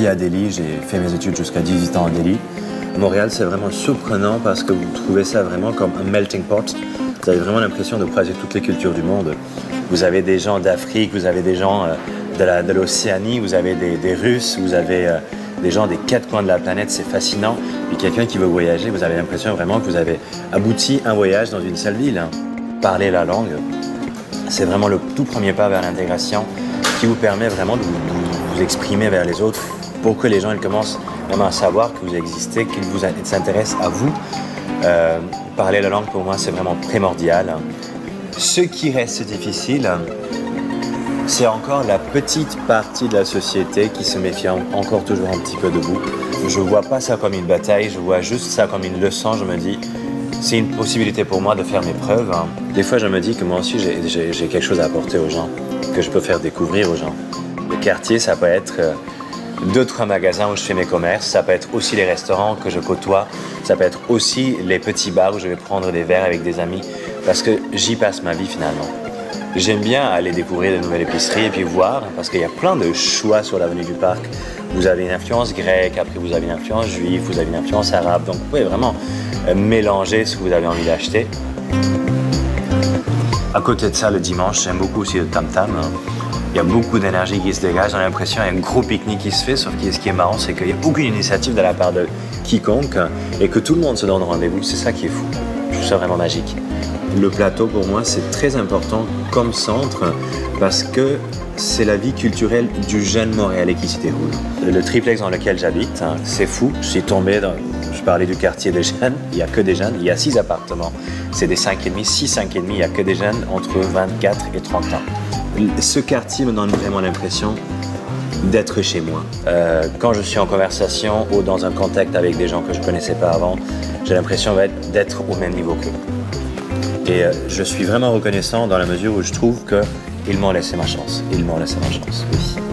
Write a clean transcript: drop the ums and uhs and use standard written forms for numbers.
à Delhi, j'ai fait mes études jusqu'à 18 ans à Delhi. Montréal, c'est vraiment surprenant parce que vous trouvez ça vraiment comme un melting pot. Vous avez vraiment l'impression de croiser toutes les cultures du monde. Vous avez des gens d'Afrique, vous avez des gens de l'Océanie, vous avez des Russes, vous avez des gens des quatre coins de la planète, c'est fascinant. Puis quelqu'un qui veut voyager, vous avez l'impression vraiment que vous avez abouti un voyage dans une seule ville. Parler la langue, c'est vraiment le tout premier pas vers l'intégration qui vous permet vraiment de vous exprimer vers les autres pour que les gens ils commencent vraiment à savoir que vous existez, qu'ils s'intéressent à vous. Parler la langue, pour moi, c'est vraiment primordial. Ce qui reste difficile, c'est encore la petite partie de la société qui se méfie encore toujours un petit peu de vous. Je ne vois pas ça comme une bataille, je vois juste ça comme une leçon. Je me dis, c'est une possibilité pour moi de faire mes preuves. Des fois, je me dis que moi aussi, j'ai quelque chose à apporter aux gens, que je peux faire découvrir aux gens. Le quartier, ça peut être 2-3 magasins où je fais mes commerces, ça peut être aussi les restaurants que je côtoie, ça peut être aussi les petits bars où je vais prendre des verres avec des amis, parce que j'y passe ma vie finalement. J'aime bien aller découvrir de nouvelles épiceries et puis voir, parce qu'il y a plein de choix sur l'avenue du Parc. Vous avez une influence grecque, après vous avez une influence juive, vous avez une influence arabe, donc vous pouvez vraiment mélanger ce que vous avez envie d'acheter. À côté de ça, le dimanche, j'aime beaucoup aussi le tam-tam. Il y a beaucoup d'énergie qui se dégage, on a l'impression qu'il y a un gros pique-nique qui se fait, sauf que ce qui est marrant, c'est qu'il n'y a aucune initiative de la part de quiconque et que tout le monde se donne rendez-vous, c'est ça qui est fou. Je trouve ça vraiment magique. Le plateau, pour moi, c'est très important comme centre parce que c'est la vie culturelle du jeune Montréalais qui s'y déroule. Le triplex dans lequel j'habite, c'est fou. Je parlais du quartier des jeunes, il n'y a que des jeunes, il y a 6 appartements. C'est des 5,5, 6 5,5, il n'y a que des jeunes entre 24 et 30 ans. Ce quartier me donne vraiment l'impression d'être chez moi. Quand je suis en conversation ou dans un contact avec des gens que je ne connaissais pas avant, j'ai l'impression d'être au même niveau qu'eux. Et je suis vraiment reconnaissant dans la mesure où je trouve qu'ils m'ont laissé ma chance. Ils m'ont laissé ma chance, oui.